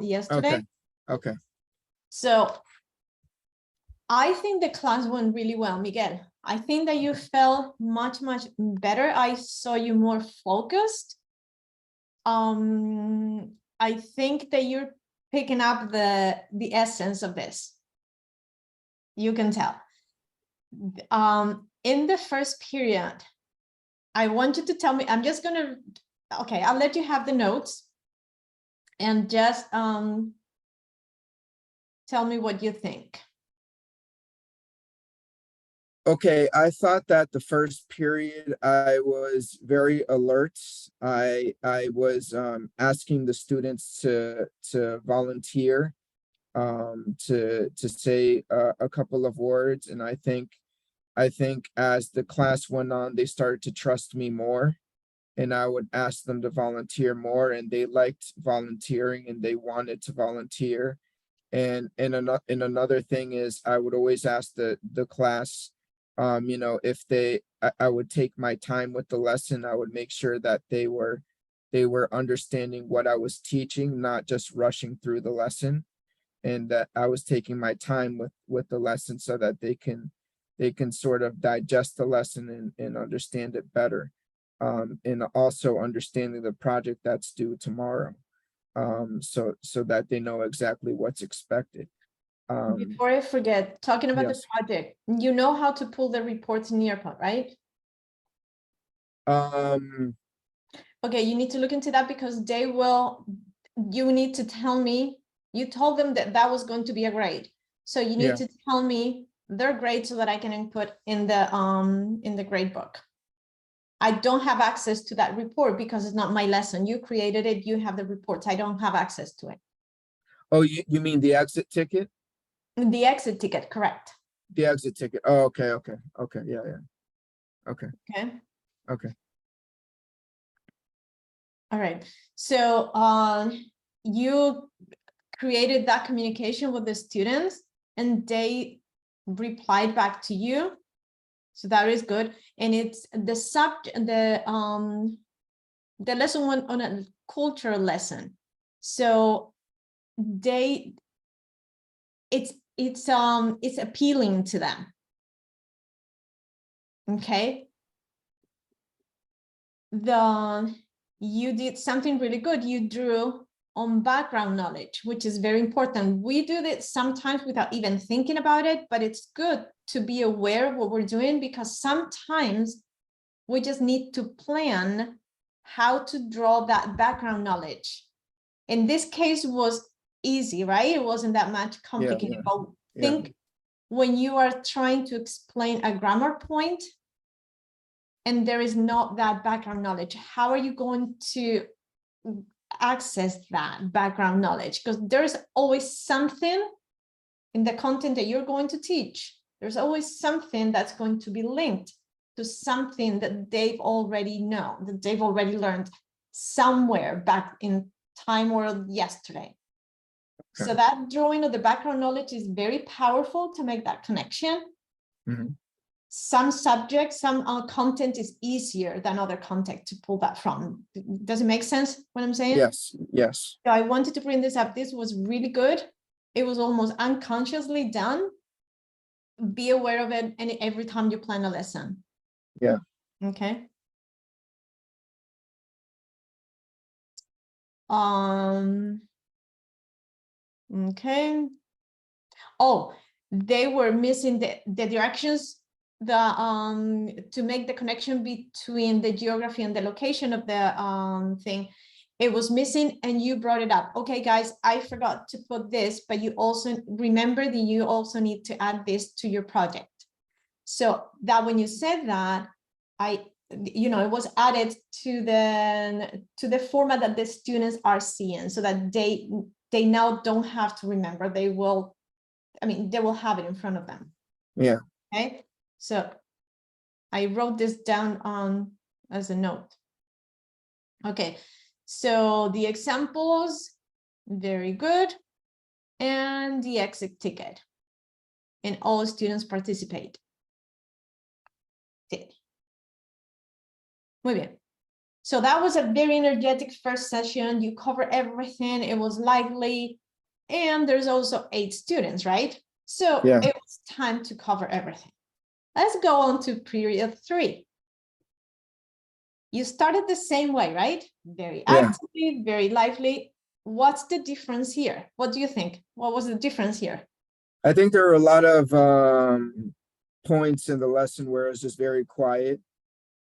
yesterday. Okay. Okay. So I think the class went really well, Miguel. I think that you felt much better. I saw you more focused. I think that you're picking up the essence of this. You can tell. In the first period, I want you to tell me, I'm just gonna, okay, I'll let you have the notes and just tell me what you think. Okay, I thought that the first period I was very alert. I was asking the students to volunteer, to say a couple of words, and I think as the class went on, they started to trust me more, and I would ask them to volunteer more, and they liked volunteering and they wanted to volunteer. And another thing is I would always ask the class, you know, if I would take my time with the lesson. I would make sure that they were understanding what I was teaching, not just rushing through the lesson, and that I was taking my time with the lesson so that they can sort of digest the lesson and understand it better, and also understanding the project that's due tomorrow, so that they know exactly what's expected. Before I forget, talking about Yes. the project, you know how to pull the reports in Nearpod, right? Okay, you need to look into that because you need to tell me, you told them that was going to be a grade. So you need to tell me their grade so that I can input in the grade book. I don't have access to that report because it's not my lesson. You created it, you have the reports. I don't have access to it. Oh, you mean the exit ticket? The exit ticket, correct. The exit ticket. Oh, okay. Yeah. Okay. Okay. All right. So you created that communication with the students and they replied back to you. So that is good. And it's the subject, the lesson went on a cultural lesson. So it's appealing to them. Okay. You did something really good. You drew on background knowledge, which is very important. We do this sometimes without even thinking about it, but it's good to be aware of what we're doing because sometimes we just need to plan how to draw that background knowledge. In this case, it was easy, right? It wasn't that much complicated. But think when you are trying to explain a grammar point and there is not that background knowledge, how are you going to access that background knowledge? Because there's always something in the content that you're going to teach. There's always something that's going to be linked to something that they've already known, that they've already learned somewhere back in time or yesterday. Okay. So that drawing of the background knowledge is very powerful to make that connection. Mm-hmm. Some subjects, some content is easier than other content to pull that from. Does it make sense what I'm saying? Yes. So I wanted to bring this up. This was really good. It was almost unconsciously done. Be aware of it and every time you plan a lesson. Yeah. Okay. Okay. Oh, they were missing the directions, to make the connection between the geography and the location of the thing. It was missing and you brought it up. Okay, guys, I forgot to put this, but you also remember that you also need to add this to your project. So that when you said that, it was added to the format that the students are seeing so that they now don't have to remember. They will have it in front of them. Yeah. Okay. So I wrote this down as a note. Okay. So the examples, very good. And the exit ticket. And all students participate. Muy bien. So that was a very energetic first session. You cover everything. It was lively. And there's also 8 students, right? So Yeah. it was time to cover everything. Let's go on to period 3. You started the same way, right? Very Yeah. active, very lively. What's the difference here? What do you think? What was the difference here? I think there were a lot of points in the lesson where it was just very quiet.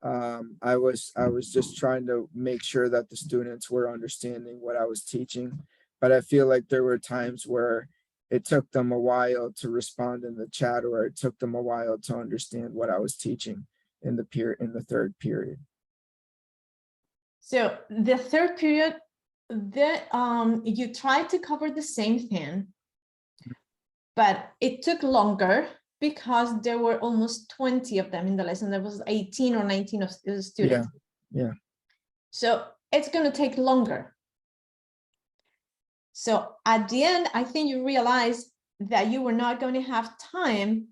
I was just trying to make sure that the students were understanding what I was teaching, but I feel like there were times where it took them a while to respond in the chat, or it took them a while to understand what I was teaching in the third period. So the third period, you tried to cover the same thing, but it took longer because there were almost 20 of them in the lesson. There was 18 or 19 of the students. Yeah. So it's going to take longer. So at the end, I think you realized that you were not going to have time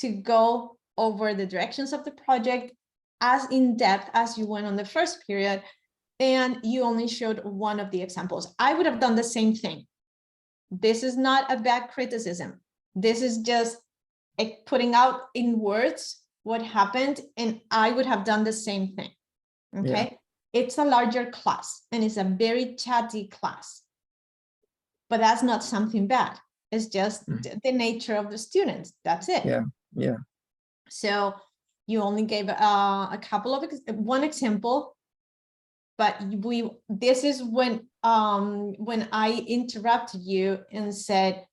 to go over the directions of the project as in depth as you went on the first period, and you only showed one of the examples. I would have done the same thing. This is not a bad criticism. This is just putting out in words what happened, and I would have done the same thing. Okay. Yeah. It's a larger class and it's a very chatty class, but that's not something bad. It's just the nature of the students. That's it. Yeah. So you only gave a couple of one example, but this is when I interrupted you and said,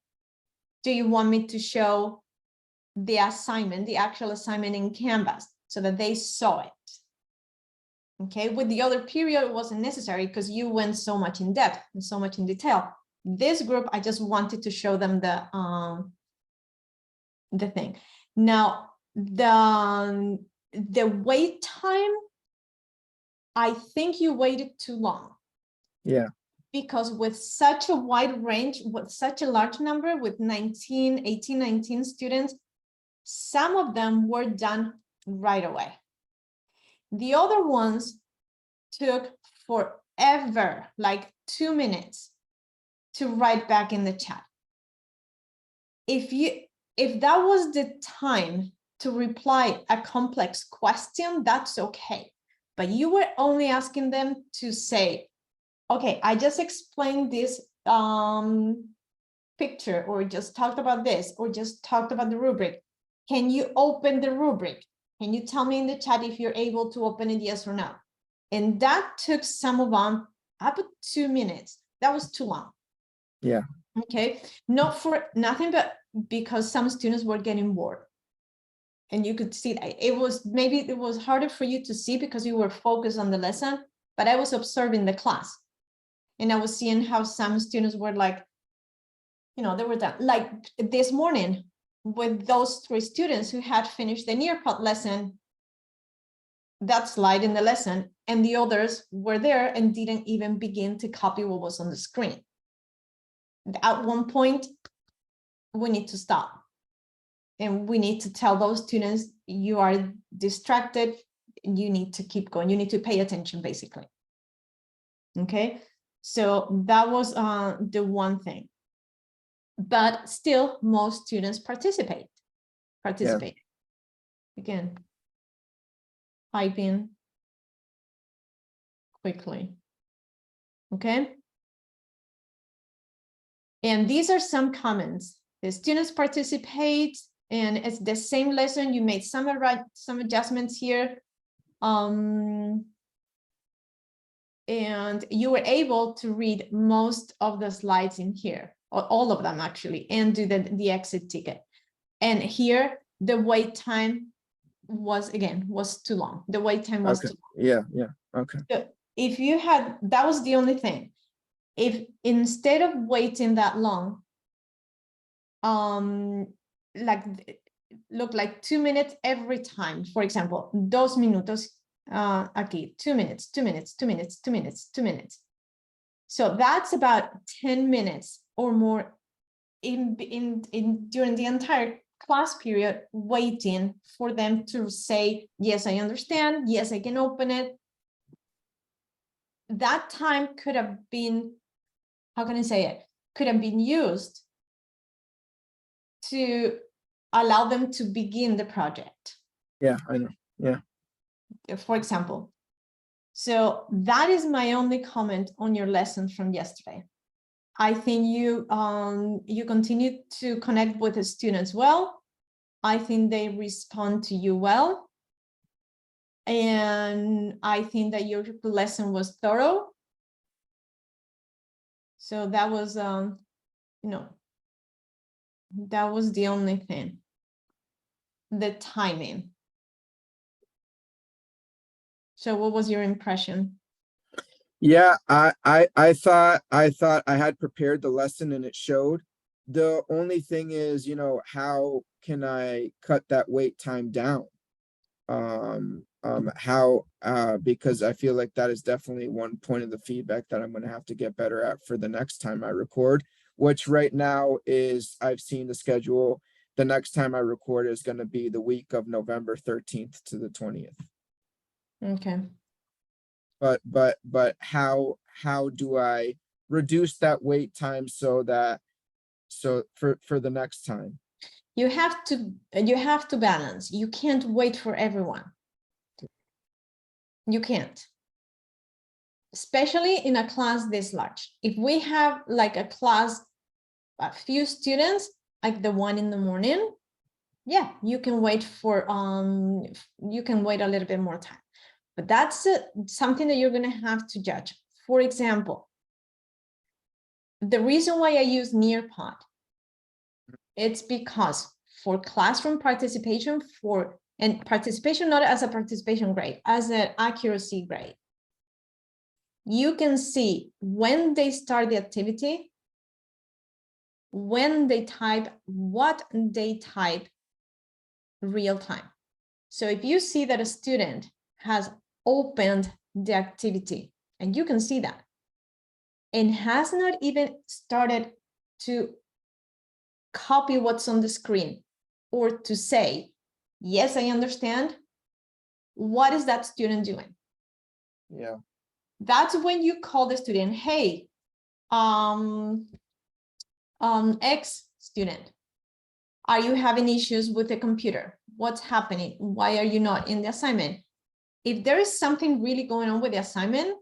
do you want me to show the assignment, the actual assignment in Canvas, so that they saw it? Okay, with the other period, it wasn't necessary because you went so much in depth and so much in detail. This group, I just wanted to show them the thing. Now, the wait time, I think you waited too long. Yeah. Because with such a wide range, with such a large number, with 18, 19 students, some of them were done right away. The other ones took forever, like 2 minutes to write back in the chat. If that was the time to reply a complex question, that's okay. But you were only asking them to say, okay, I just explained this picture, or just talked about this, or just talked about the rubric. Can you open the rubric? Can you tell me in the chat if you're able to open it, yes or no? And that took some of them up to 2 minutes. That was too long. Yeah. Okay, not for nothing, but because some students were getting bored. And you could see that it was harder for you to see because you were focused on the lesson, but I was observing the class. And I was seeing how some students were like, they were done. Like this morning with those 3 students who had finished the Nearpod lesson, that slide in the lesson, and the others were there and didn't even begin to copy what was on the screen. At one point, we need to stop. And we need to tell those students, you are distracted, you need to keep going, you need to pay attention, basically. Okay, so that was the one thing. But still, most students participate. Yeah. Again, typing quickly. Okay. And these are some comments. The students participate, and it's the same lesson. You made some adjustments here. And you were able to read most of the slides in here, or all of them actually, and do the exit ticket. And here, the wait time was too long. The wait time was too long. Yeah. Okay. So if you had, that was the only thing. If instead of waiting that long, look like 2 minutes every time, for example, 2 minutos, aquí, 2 minutes, 2 minutes, 2 minutes, 2 minutes, 2 minutes. So that's about 10 minutes or more during the entire class period, waiting for them to say, yes, I understand, yes, I can open it. that time could have been, how can I say it, could have been used to allow them to begin the project, Yeah, I know. Yeah. for example. So that is my only comment on your lesson from yesterday. I think you continue to connect with the students well. I think they respond to you well. And I think that your lesson was thorough. So that was, that was the only thing. The timing. So what was your impression? Yeah, I thought I had prepared the lesson and it showed. The only thing is, how can I cut that wait time down? How because I feel like that is definitely one point of the feedback that I'm gonna have to get better at for the next time I record, which right now is I've seen the schedule. The next time I record is gonna be the week of November 13th to the 20th. Okay. But how do I reduce that wait time so for the next time? You have to balance. You can't wait for everyone. You can't. Especially in a class this large. If we have like a class, a few students, like the one in the morning, yeah, you can wait for you can wait a little bit more time. But that's something that you're going to have to judge. For example, the reason why I use Nearpod, it's because for classroom participation, and participation not as a participation grade, as an accuracy grade, you can see when they start the activity, when they type, what they type real time. So if you see that a student has opened the activity, and you can see that, and has not even started to copy what's on the screen or to say, yes, I understand, what is that student doing? Yeah. That's when you call the student, hey, X student, are you having issues with the computer? What's happening? Why are you not in the assignment? If there is something really going on with the assignment,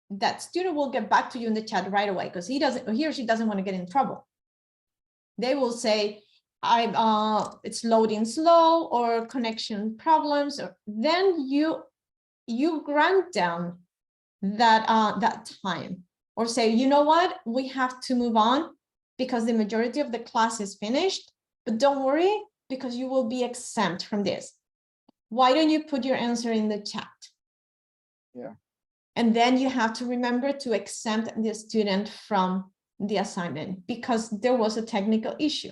that student will get back to you in the chat right away, because he or she doesn't want to get in trouble. They will say, it's loading slow or connection problems, or then you grant them that time, or say, you know what, we have to move on because the majority of the class is finished, but don't worry, because you will be exempt from this. Why don't you put your answer in the chat? Yeah. And then you have to remember to exempt the student from the assignment because there was a technical issue,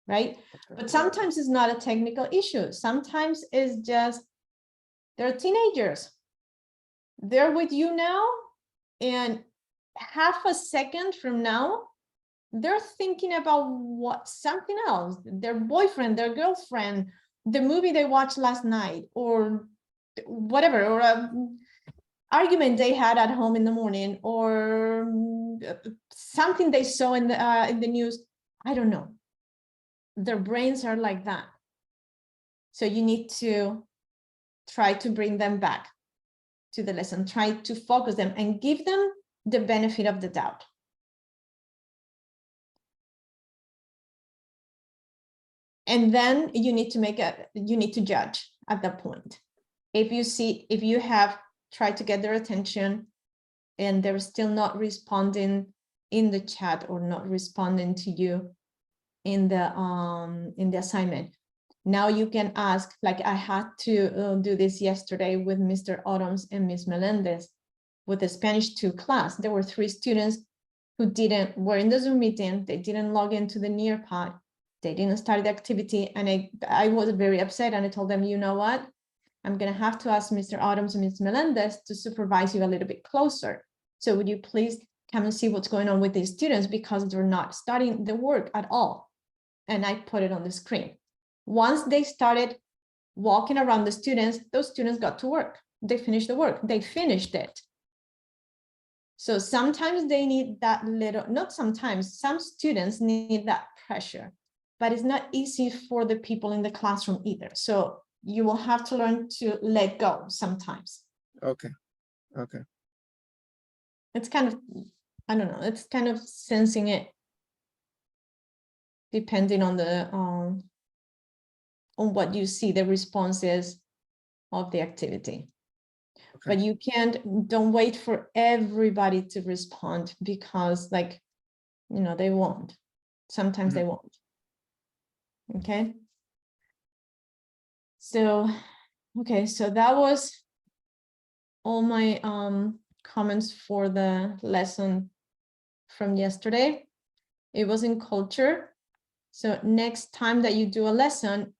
right? Okay. But sometimes it's not a technical issue. Sometimes it's just they're teenagers. They're with you now, and half a second from now, they're thinking about something else, their boyfriend, their girlfriend, the movie they watched last night, or whatever, or argument they had at home in the morning, or something they saw in the news. I don't know. Their brains are like that. So you need to try to bring them back to the lesson, try to focus them and give them the benefit of the doubt. And then you need to judge at that point. If you have tried to get their attention and they're still not responding in the chat or not responding to you in the assignment, now you can ask, like I had to do this yesterday with Mr. Autumns and Ms. Melendez with the Spanish 2 class. There were 3 students who were in the Zoom meeting, they didn't log into the Nearpod, they didn't start the activity, and I was very upset, and I told them, you know what, I'm gonna have to ask Mr. Autumns and Ms. Melendez to supervise you a little bit closer. So would you please come and see what's going on with these students, because they're not starting the work at all. And I put it on the screen. Once they started walking around the students, those students got to work. They finished the work, they finished it. So sometimes they need that little, not sometimes, some students need that pressure, but it's not easy for the people in the classroom either. So you will have to learn to let go sometimes. Okay. Okay. It's kind of, I don't know, it's kind of sensing it depending on the on what you see the responses of the activity. Okay. But you don't wait for everybody to respond, because like, you know, they won't. Sometimes they won't. Okay. So, okay, so that was all my comments for the lesson from yesterday. It was in culture. So next time that you do a lesson,